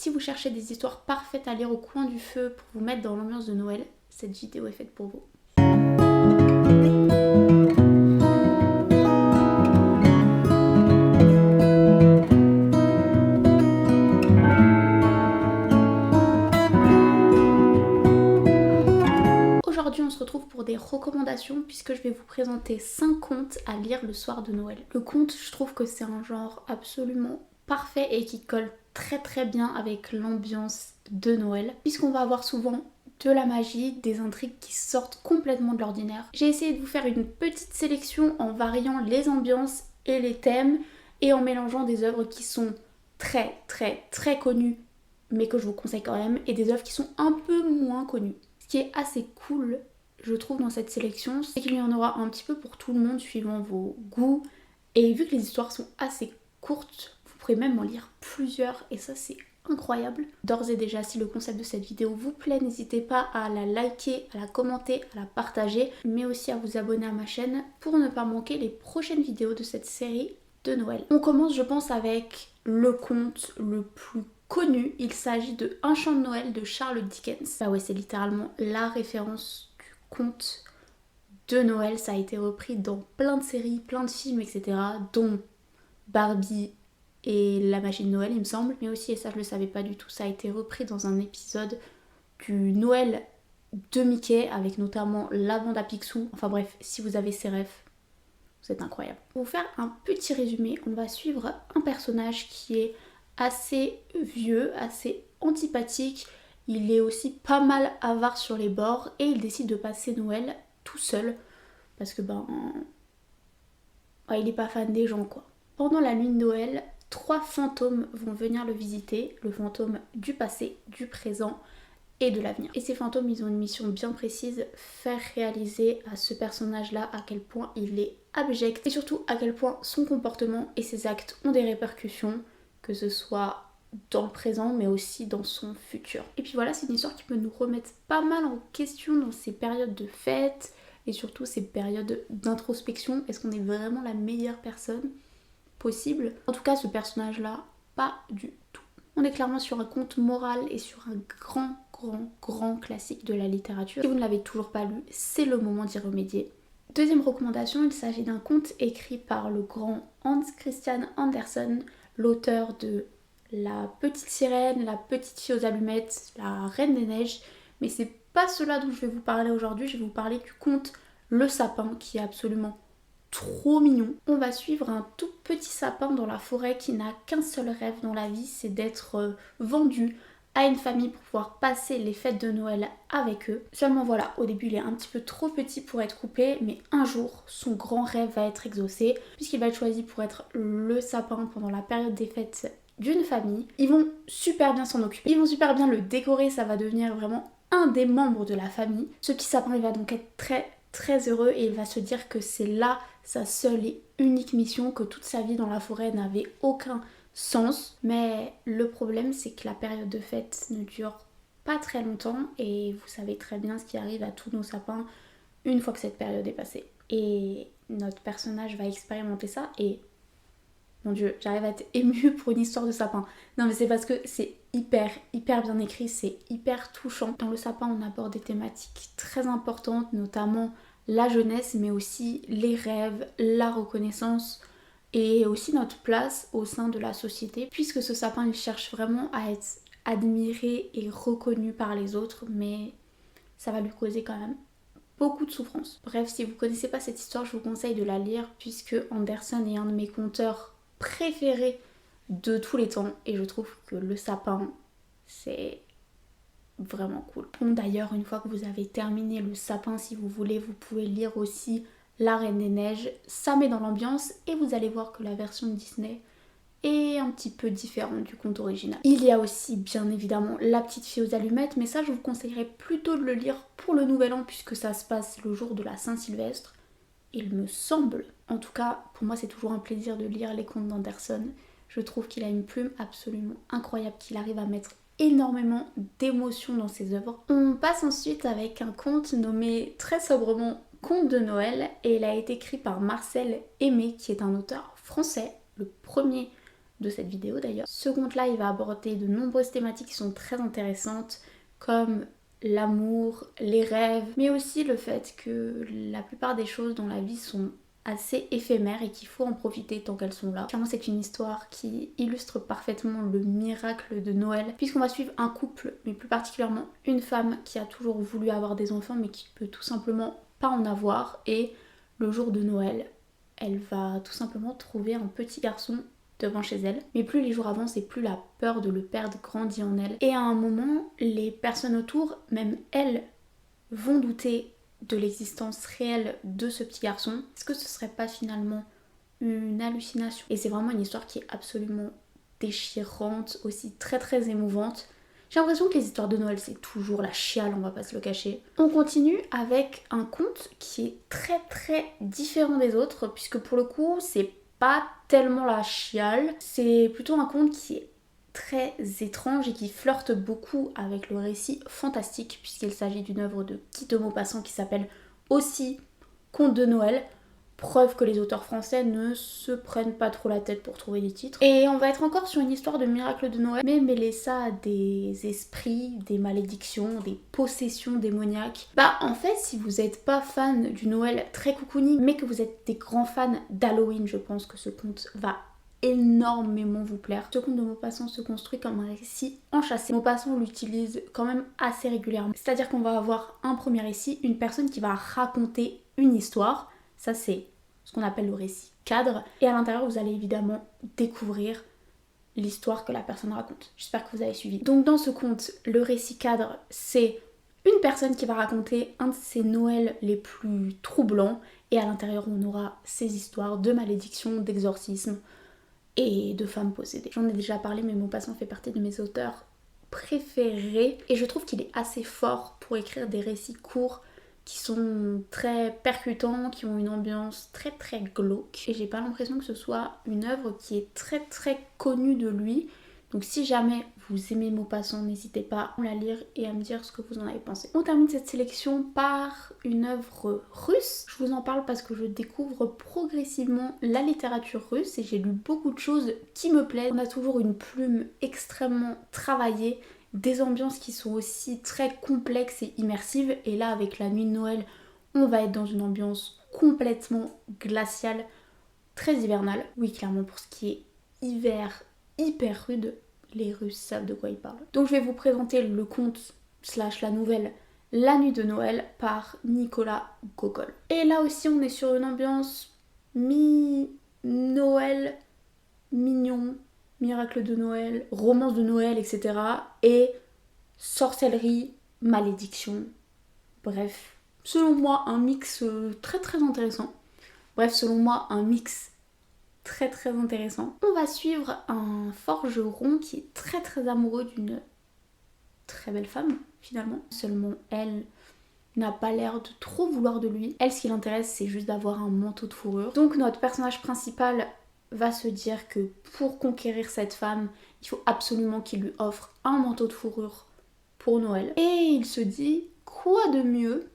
si vous cherchez des histoires parfaites à lire au coin du feu pour vous mettre dans l'ambiance de Noël, cette vidéo est faite pour vous. Aujourd'hui, on se retrouve pour des recommandations puisque je vais vous présenter 5 contes à lire le soir de Noël. Le conte, je trouve que c'est un genre absolument parfait et qui colle très bien avec l'ambiance de Noël puisqu'on va avoir souvent de la magie, des intrigues qui sortent complètement de l'ordinaire. J'ai essayé de vous faire une petite sélection en variant les ambiances et les thèmes et en mélangeant des œuvres qui sont très connues mais que je vous conseille quand même et des œuvres qui sont un peu moins connues. Ce qui est assez cool, je trouve, dans cette sélection, c'est qu'il y en aura un petit peu pour tout le monde suivant vos goûts. Et vu que les histoires sont assez courtes, vous pourrez même en lire plusieurs et ça c'est incroyable. D'ores et déjà, si le concept de cette vidéo vous plaît, n'hésitez pas à la liker, à la commenter, à la partager, mais aussi à vous abonner à ma chaîne pour ne pas manquer les prochaines vidéos de cette série de Noël. On commence, je pense, avec le conte le plus connu. Il s'agit de Un chant de Noël de Charles Dickens. Bah ouais, c'est littéralement la référence du conte de Noël. Ça a été repris dans plein de séries, plein de films, etc. dont Barbie et La magie de Noël, il me semble. Mais aussi, et ça je le savais pas du tout, ça a été repris dans un épisode du Noël de Mickey avec notamment la bande à Picsou. Enfin bref, si vous avez ces rêves, vous êtes incroyable. Pour vous faire un petit résumé, on va suivre un personnage qui est assez vieux, assez antipathique. Il est aussi pas mal avare sur les bords et il décide de passer Noël tout seul parce que il est pas fan des gens quoi. Pendant la nuit de Noël, 3 fantômes vont venir le visiter, le fantôme du passé, du présent et de l'avenir. Et ces fantômes, ils ont une mission bien précise, faire réaliser à ce personnage-là à quel point il est abject et surtout à quel point son comportement et ses actes ont des répercussions, que ce soit dans le présent mais aussi dans son futur. Et puis voilà, c'est une histoire qui peut nous remettre pas mal en question dans ces périodes de fête et surtout ces périodes d'introspection. Est-ce qu'on est vraiment la meilleure personne possible? En tout cas, ce personnage-là, pas du tout. On est clairement sur un conte moral et sur un grand classique de la littérature. Si vous ne l'avez toujours pas lu, c'est le moment d'y remédier. Deuxième recommandation, il s'agit d'un conte écrit par le grand Hans Christian Andersen, l'auteur de La Petite Sirène, La Petite Fille aux Allumettes, La Reine des Neiges, mais c'est pas cela dont je vais vous parler aujourd'hui, je vais vous parler du conte Le Sapin qui est absolument trop mignon. On va suivre un tout petit sapin dans la forêt qui n'a qu'un seul rêve dans la vie, c'est d'être vendu à une famille pour pouvoir passer les fêtes de Noël avec eux. Seulement voilà, au début il est un petit peu trop petit pour être coupé, mais un jour son grand rêve va être exaucé puisqu'il va être choisi pour être le sapin pendant la période des fêtes d'une famille. Ils vont super bien s'en occuper, ils vont super bien le décorer, ça va devenir vraiment un des membres de la famille. Ce petit sapin il va donc être très heureux et il va se dire que c'est là sa seule et unique mission, que toute sa vie dans la forêt n'avait aucun sens. Mais le problème c'est que la période de fête ne dure pas très longtemps et vous savez très bien ce qui arrive à tous nos sapins une fois que cette période est passée. Et notre personnage va expérimenter ça et mon dieu, j'arrive à être émue pour une histoire de sapin. Non mais c'est parce que c'est hyper bien écrit, c'est hyper touchant. Dans Le Sapin, on aborde des thématiques très importantes, notamment la jeunesse, mais aussi les rêves, la reconnaissance et aussi notre place au sein de la société. Puisque ce sapin, il cherche vraiment à être admiré et reconnu par les autres, mais ça va lui causer quand même beaucoup de souffrance. Bref, si vous connaissez pas cette histoire, je vous conseille de la lire puisque Andersen est un de mes conteurs préférés de tous les temps et je trouve que Le Sapin c'est vraiment cool. Bon d'ailleurs, une fois que vous avez terminé Le Sapin, si vous voulez, vous pouvez lire aussi La Reine des Neiges. Ça met dans l'ambiance et vous allez voir que la version de Disney est un petit peu différente du conte original. Il y a aussi bien évidemment La Petite Fille aux Allumettes, mais ça je vous conseillerais plutôt de le lire pour le nouvel an puisque ça se passe le jour de la Saint-Sylvestre. Il me semble, en tout cas pour moi c'est toujours un plaisir de lire les contes d'Andersen. Je trouve qu'il a une plume absolument incroyable, qu'il arrive à mettre énormément d'émotions dans ses œuvres. On passe ensuite avec un conte nommé très sobrement Conte de Noël et il a été écrit par Marcel Aimé qui est un auteur français, le premier de cette vidéo d'ailleurs. Ce conte-là, il va aborder de nombreuses thématiques qui sont très intéressantes, comme l'amour, les rêves, mais aussi le fait que la plupart des choses dans la vie sont assez éphémères et qu'il faut en profiter tant qu'elles sont là. Clairement, c'est une histoire qui illustre parfaitement le miracle de Noël, puisqu'on va suivre un couple, mais plus particulièrement une femme qui a toujours voulu avoir des enfants mais qui peut tout simplement pas en avoir, et le jour de Noël, elle va tout simplement trouver un petit garçon devant chez elle. Mais plus les jours avancent et plus la peur de le perdre grandit en elle. Et à un moment, les personnes autour, même elles, vont douter de l'existence réelle de ce petit garçon. Est-ce que ce serait pas finalement une hallucination? Et c'est vraiment une histoire qui est absolument déchirante, aussi très très émouvante. J'ai l'impression que les histoires de Noël c'est toujours la chiale, on va pas se le cacher. On continue avec un conte qui est très très différent des autres, puisque pour le coup c'est pas tellement la chiale, c'est plutôt un conte qui est très étrange et qui flirte beaucoup avec le récit fantastique, puisqu'il s'agit d'une œuvre de Guy de Maupassant qui s'appelle aussi Conte de Noël. Preuve que les auteurs français ne se prennent pas trop la tête pour trouver des titres. Et on va être encore sur une histoire de miracle de Noël, mais mêler ça à des esprits, des malédictions, des possessions démoniaques. Bah en fait, si vous n'êtes pas fan du Noël très cocooning, mais que vous êtes des grands fans d'Halloween, je pense que ce conte va énormément vous plaire. Ce conte de Maupassant se construit comme un récit enchâssé. Maupassant l'utilise quand même assez régulièrement. C'est-à-dire qu'on va avoir un premier récit, une personne qui va raconter une histoire. Ça c'est ce qu'on appelle le récit cadre. Et à l'intérieur vous allez évidemment découvrir l'histoire que la personne raconte. J'espère que vous avez suivi. Donc dans ce conte, le récit cadre c'est une personne qui va raconter un de ses Noëls les plus troublants. Et à l'intérieur on aura ces histoires de malédiction, d'exorcisme et de femmes possédées. J'en ai déjà parlé, mais Maupassant fait partie de mes auteurs préférés. Et je trouve qu'il est assez fort pour écrire des récits courts qui sont très percutants, qui ont une ambiance très très glauque. Et j'ai pas l'impression que ce soit une œuvre qui est très très connue de lui. Donc si jamais vous aimez Maupassant, n'hésitez pas à la lire et à me dire ce que vous en avez pensé. On termine cette sélection par une œuvre russe. Je vous en parle parce que je découvre progressivement la littérature russe et j'ai lu beaucoup de choses qui me plaisent. On a toujours une plume extrêmement travaillée, des ambiances qui sont aussi très complexes et immersives. Et là, avec La Nuit de Noël, on va être dans une ambiance complètement glaciale, très hivernale. Oui, clairement, pour ce qui est hiver hyper rude, les Russes savent de quoi ils parlent. Donc je vais vous présenter le conte / la nouvelle La Nuit de Noël par Nicolas Gogol. Et là aussi on est sur une ambiance mi-Noël, mignon, miracle de Noël, romance de Noël, etc. Et sorcellerie, malédiction. Bref, selon moi un mix très très intéressant. Bref, selon moi un mix très très intéressant. On va suivre un forgeron qui est très très amoureux d'une très belle femme finalement. Seulement elle n'a pas l'air de trop vouloir de lui. Elle, ce qui l'intéresse, c'est juste d'avoir un manteau de fourrure. Donc notre personnage principal va se dire que pour conquérir cette femme, il faut absolument qu'il lui offre un manteau de fourrure pour Noël. Et il se dit, quoi de mieux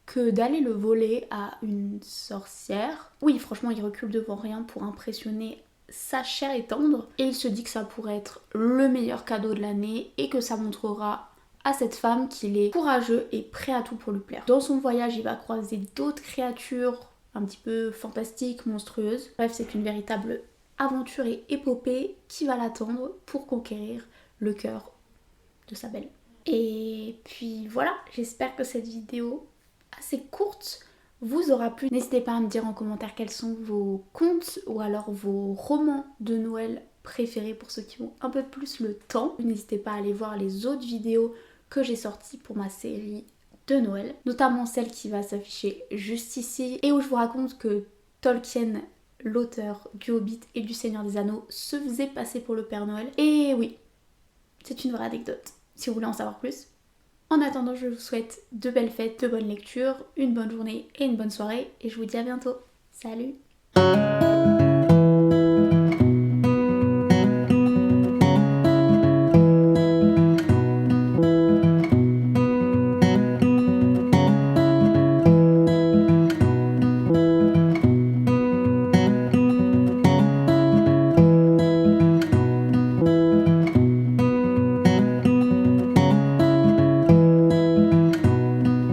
que d'aller le voler à une sorcière. Oui, franchement, il recule devant rien pour impressionner sa chère et tendre. Et il se dit que ça pourrait être le meilleur cadeau de l'année et que ça montrera à cette femme qu'il est courageux et prêt à tout pour lui plaire. Dans son voyage, il va croiser d'autres créatures un petit peu fantastiques, monstrueuses. Bref, c'est une véritable aventure et épopée qui va l'attendre pour conquérir le cœur de sa belle. Et puis voilà, j'espère que cette vidéo assez courte vous aura plu. N'hésitez pas à me dire en commentaire quels sont vos contes ou alors vos romans de Noël préférés pour ceux qui ont un peu plus le temps. N'hésitez pas à aller voir les autres vidéos que j'ai sorties pour ma série de Noël, notamment celle qui va s'afficher juste ici et où je vous raconte que Tolkien, l'auteur du Hobbit et du Seigneur des Anneaux, se faisait passer pour le Père Noël. Et oui, c'est une vraie anecdote, si vous voulez en savoir plus. En attendant, je vous souhaite de belles fêtes, de bonnes lectures, une bonne journée et une bonne soirée. Et je vous dis à bientôt. Salut!